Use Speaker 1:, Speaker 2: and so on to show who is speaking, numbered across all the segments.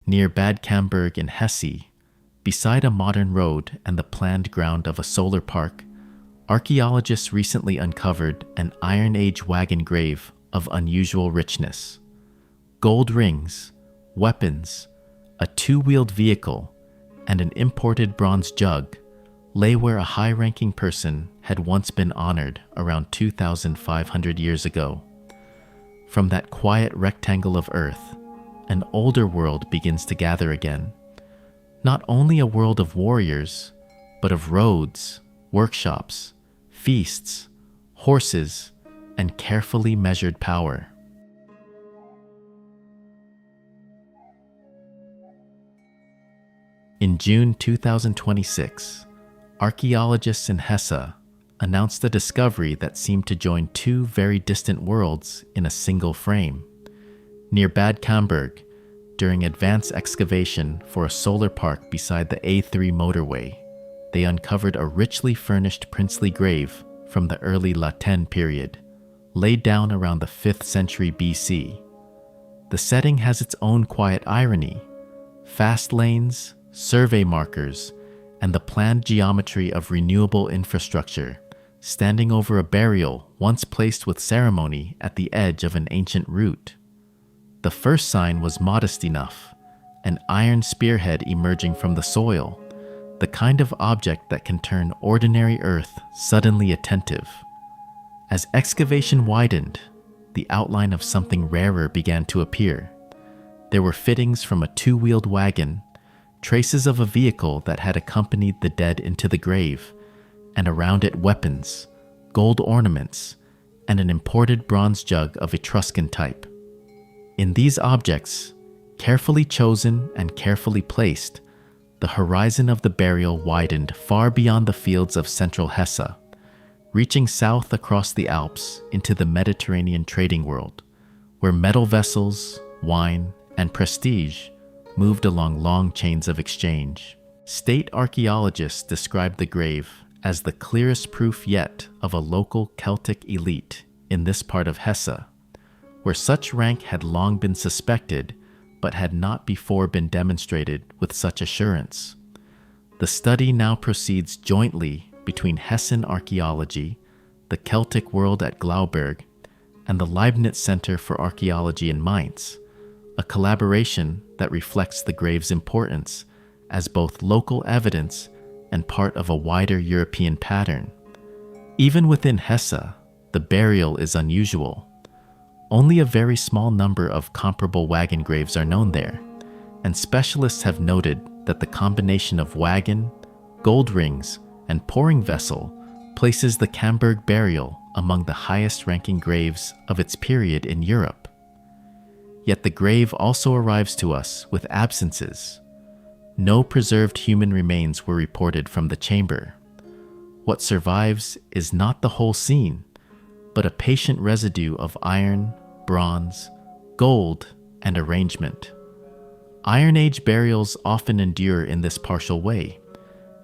Speaker 1: near Bad Camberg in Hesse, beside a modern road and the planned ground of a solar park, archaeologists recently uncovered an Iron Age wagon grave of unusual richness. Gold rings, weapons, a two-wheeled vehicle, and an imported bronze jug lay where a high-ranking person had once been honored around 2,500 years ago. From that quiet rectangle of earth, an older world begins to gather again. Not only a world of warriors, but of roads, workshops, feasts, horses, and carefully measured power. In June 2026, archaeologists in Hesse announced a discovery that seemed to join two very distant worlds in a single frame. Near Bad Camberg, during advanced excavation for a solar park beside the A3 motorway, they uncovered a richly furnished princely grave from the early Latin period, laid down around the 5th century BC. The setting has its own quiet irony: fast lanes, survey markers, and the planned geometry of renewable infrastructure, standing over a burial once placed with ceremony at the edge of an ancient route. The first sign was modest enough: an iron spearhead emerging from the soil, the kind of object that can turn ordinary earth suddenly attentive. As excavation widened, the outline of something rarer began to appear. There were fittings from a two-wheeled wagon, traces of a vehicle that had accompanied the dead into the grave, and around it weapons, gold ornaments, and an imported bronze jug of Etruscan type. In these objects, carefully chosen and carefully placed, the horizon of the burial widened far beyond the fields of central Hesse, reaching south across the Alps into the Mediterranean trading world, where metal vessels, wine, and prestige moved along long chains of exchange. State archaeologists described the grave as the clearest proof yet of a local Celtic elite in this part of Hesse, where such rank had long been suspected but had not before been demonstrated with such assurance. The study now proceeds jointly between Hessian archaeology, the Celtic World at Glauberg, and the Leibniz Center for Archaeology in Mainz, a collaboration that reflects the grave's importance as both local evidence and part of a wider European pattern. Even within Hesse, the burial is unusual. Only a very small number of comparable wagon graves are known there, and specialists have noted that the combination of wagon, gold rings, and pouring vessel places the Camberg burial among the highest-ranking graves of its period in Europe. Yet the grave also arrives to us with absences. No preserved human remains were reported from the chamber. What survives is not the whole scene, but a patient residue of iron, bronze, gold, and arrangement. Iron Age burials often endure in this partial way,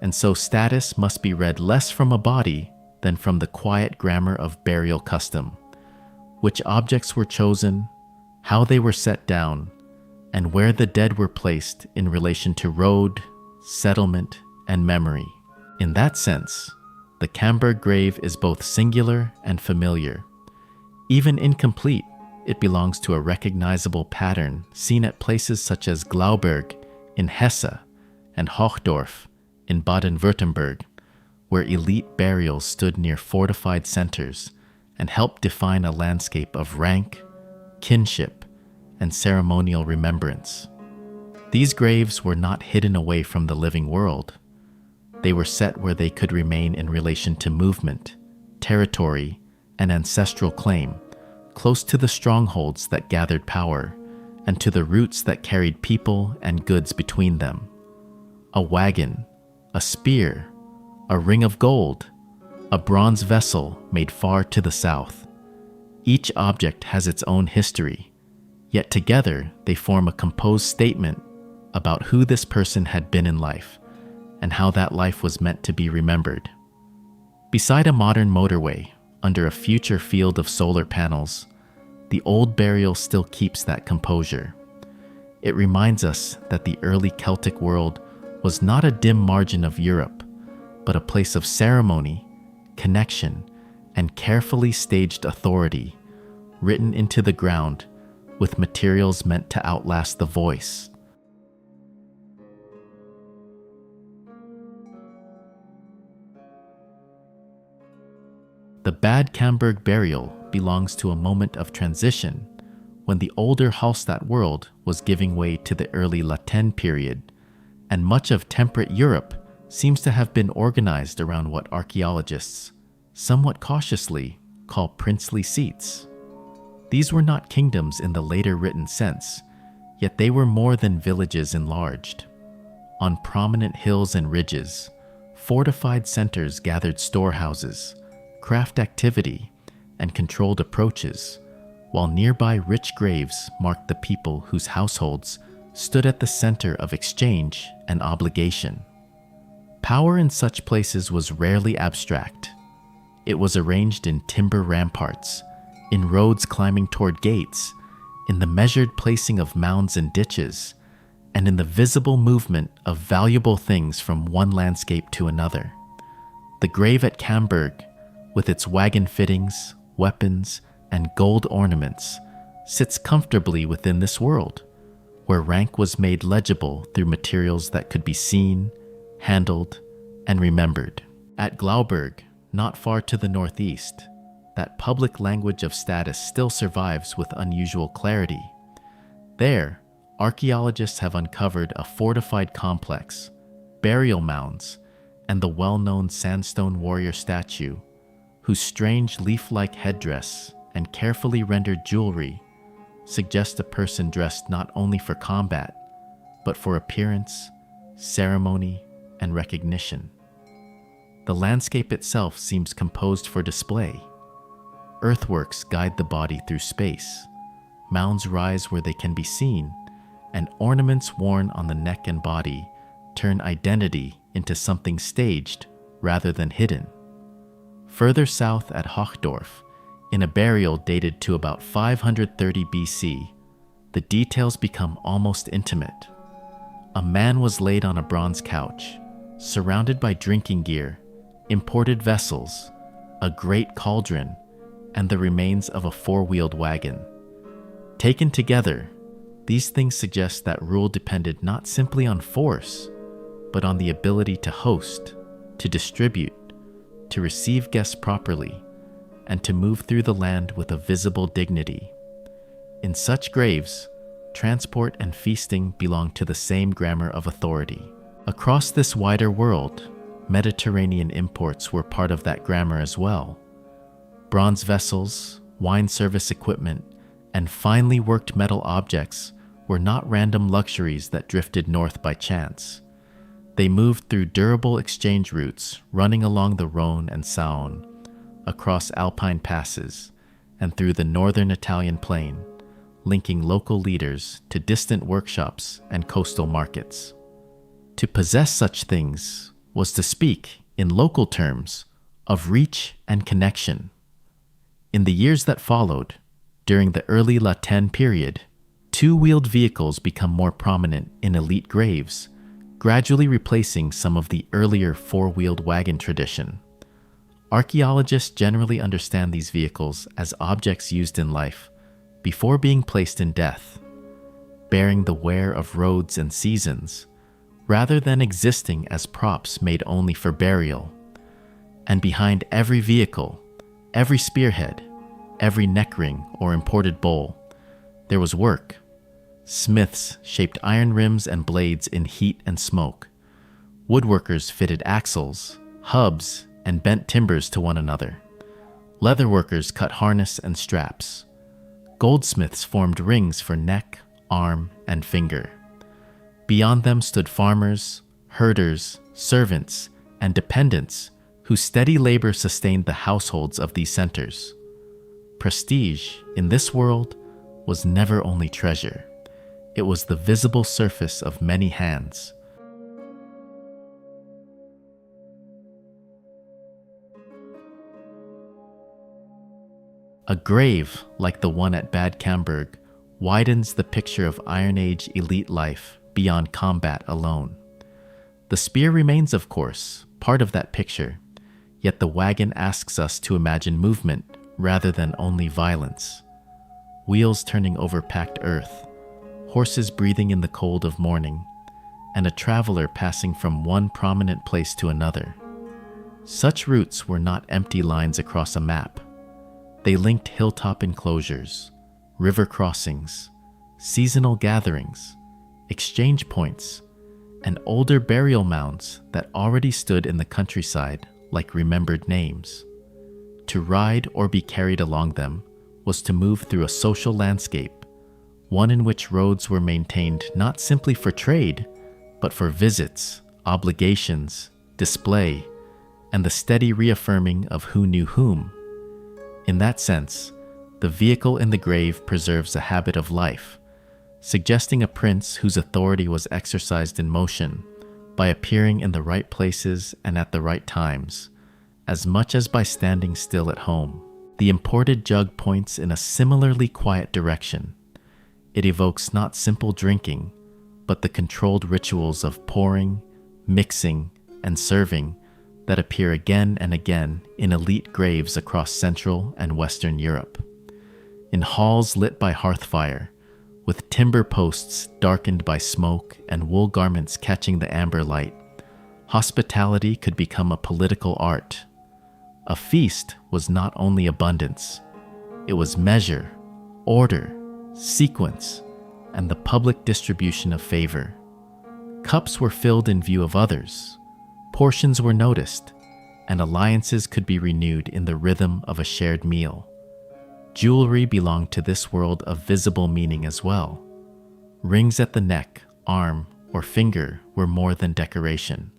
Speaker 1: and so status must be read less from a body than from the quiet grammar of burial custom: which objects were chosen, how they were set down, and where the dead were placed in relation to road, settlement, and memory. In that sense, the Camberg grave is both singular and familiar. Even incomplete, it belongs to a recognizable pattern seen at places such as Glauberg in Hesse and Hochdorf in Baden-Württemberg, where elite burials stood near fortified centers and helped define a landscape of rank, kinship, and ceremonial remembrance. These graves were not hidden away from the living world. They were set where they could remain in relation to movement, territory, and ancestral claim, close to the strongholds that gathered power, and to the routes that carried people and goods between them. A wagon, a spear, a ring of gold, a bronze vessel made far to the south. Each object has its own history, yet together they form a composed statement about who this person had been in life and how that life was meant to be remembered. Beside a modern motorway, under a future field of solar panels, the old burial still keeps that composure. It reminds us that the early Celtic world was not a dim margin of Europe, but a place of ceremony, connection, and carefully staged authority, written into the ground with materials meant to outlast the voice. The Bad Camberg burial belongs to a moment of transition when the older Hallstatt world was giving way to the early Latin period, and much of temperate Europe seems to have been organized around what archaeologists, somewhat cautiously, call princely seats. These were not kingdoms in the later written sense, yet they were more than villages enlarged. On prominent hills and ridges, fortified centers gathered storehouses, craft activity, and controlled approaches, while nearby rich graves marked the people whose households stood at the center of exchange and obligation. Power in such places was rarely abstract. It was arranged in timber ramparts, in roads climbing toward gates, in the measured placing of mounds and ditches, and in the visible movement of valuable things from one landscape to another. The grave at Camberg, with its wagon fittings, weapons, and gold ornaments, sits comfortably within this world, where rank was made legible through materials that could be seen, handled, and remembered. At Glauberg, not far to the northeast, that public language of status still survives with unusual clarity. There, archaeologists have uncovered a fortified complex, burial mounds, and the well-known sandstone warrior statue, whose strange leaf-like headdress and carefully rendered jewelry suggest a person dressed not only for combat, but for appearance, ceremony, and recognition. The landscape itself seems composed for display. Earthworks guide the body through space, mounds rise where they can be seen, and ornaments worn on the neck and body turn identity into something staged rather than hidden. Further south at Hochdorf, in a burial dated to about 530 BC, the details become almost intimate. A man was laid on a bronze couch, surrounded by drinking gear, imported vessels, a great cauldron, and the remains of a four-wheeled wagon. Taken together, these things suggest that rule depended not simply on force, but on the ability to host, to distribute, to receive guests properly, and to move through the land with a visible dignity. In such graves, transport and feasting belong to the same grammar of authority. Across this wider world, Mediterranean imports were part of that grammar as well. Bronze vessels, wine service equipment, and finely worked metal objects were not random luxuries that drifted north by chance. They moved through durable exchange routes running along the Rhone and Saône, across alpine passes, and through the northern Italian plain, linking local leaders to distant workshops and coastal markets. To possess such things was to speak, in local terms, of reach and connection. In the years that followed, during the early Latin period, two-wheeled vehicles become more prominent in elite graves, gradually replacing some of the earlier four-wheeled wagon tradition. Archaeologists generally understand these vehicles as objects used in life before being placed in death, bearing the wear of roads and seasons, rather than existing as props made only for burial. And behind every vehicle, every spearhead, every neck ring or imported bowl, there was work. Smiths shaped iron rims and blades in heat and smoke. Woodworkers fitted axles, hubs, and bent timbers to one another. Leatherworkers cut harness and straps. Goldsmiths formed rings for neck, arm, and finger. Beyond them stood farmers, herders, servants, and dependents whose steady labor sustained the households of these centers. Prestige, in this world, was never only treasure. It was the visible surface of many hands. A grave, like the one at Bad Camberg, widens the picture of Iron Age elite life beyond combat alone. The spear remains, of course, part of that picture, yet the wagon asks us to imagine movement rather than only violence. Wheels turning over packed earth, horses breathing in the cold of morning, and a traveler passing from one prominent place to another. Such routes were not empty lines across a map. They linked hilltop enclosures, river crossings, seasonal gatherings, exchange points, and older burial mounds that already stood in the countryside like remembered names. To ride or be carried along them was to move through a social landscape, one in which roads were maintained not simply for trade, but for visits, obligations, display, and the steady reaffirming of who knew whom. In that sense, the vehicle in the grave preserves a habit of life, suggesting a prince whose authority was exercised in motion by appearing in the right places and at the right times, as much as by standing still at home. The imported jug points in a similarly quiet direction. It evokes not simple drinking, but the controlled rituals of pouring, mixing, and serving that appear again and again in elite graves across Central and Western Europe. In halls lit by hearth fire, with timber posts darkened by smoke and wool garments catching the amber light, hospitality could become a political art. A feast was not only abundance, it was measure, order, sequence, and the public distribution of favor. Cups were filled in view of others, portions were noticed, and alliances could be renewed in the rhythm of a shared meal. Jewelry belonged to this world of visible meaning as well. Rings at the neck, arm, or finger were more than decoration.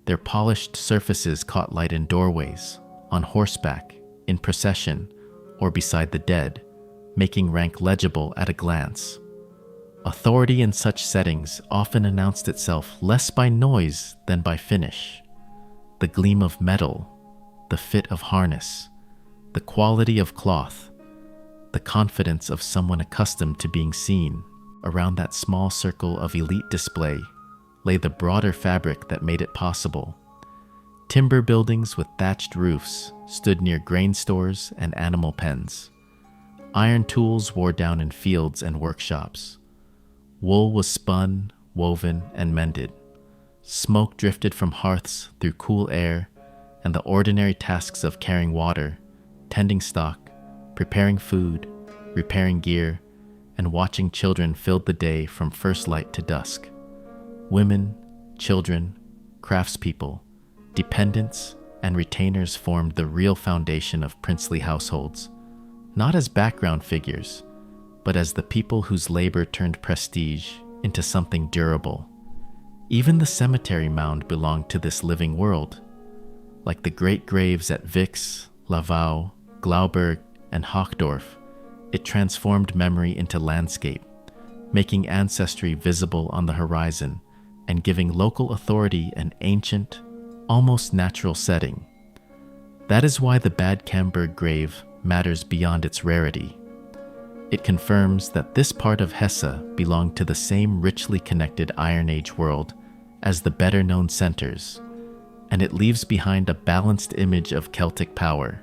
Speaker 1: Their polished surfaces caught light in doorways, on horseback, in procession, or beside the dead, making rank legible at a glance. Authority in such settings often announced itself less by noise than by finish. The gleam of metal, the fit of harness, the quality of cloth, the confidence of someone accustomed to being seen. Around that small circle of elite display lay the broader fabric that made it possible. Timber buildings with thatched roofs stood near grain stores and animal pens. Iron tools wore down in fields and workshops. Wool was spun, woven, and mended. Smoke drifted from hearths through cool air, and the ordinary tasks of carrying water, tending stock, preparing food, repairing gear, and watching children filled the day from first light to dusk. Women, children, craftspeople, dependents, and retainers formed the real foundation of princely households, not as background figures, but as the people whose labor turned prestige into something durable. Even the cemetery mound belonged to this living world. Like the great graves at Wix, Lavau, Glauberg, and Hochdorf, it transformed memory into landscape, making ancestry visible on the horizon and giving local authority an ancient, almost natural setting. That is why the Bad Camberg grave matters beyond its rarity. It confirms that this part of Hesse belonged to the same richly connected Iron Age world as the better-known centers, and it leaves behind a balanced image of Celtic power,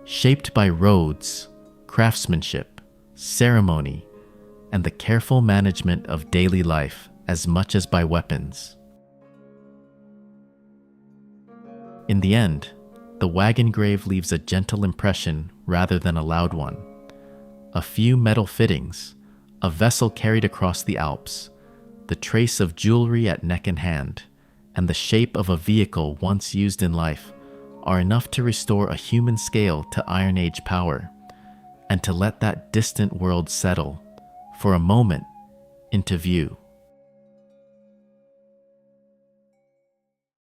Speaker 1: shaped by roads, craftsmanship, ceremony, and the careful management of daily life as much as by weapons. In the end, the wagon grave leaves a gentle impression rather than a loud one. A few metal fittings, a vessel carried across the Alps, the trace of jewelry at neck and hand, and the shape of a vehicle once used in life are enough to restore a human scale to Iron Age power, and to let that distant world settle, for a moment, into view.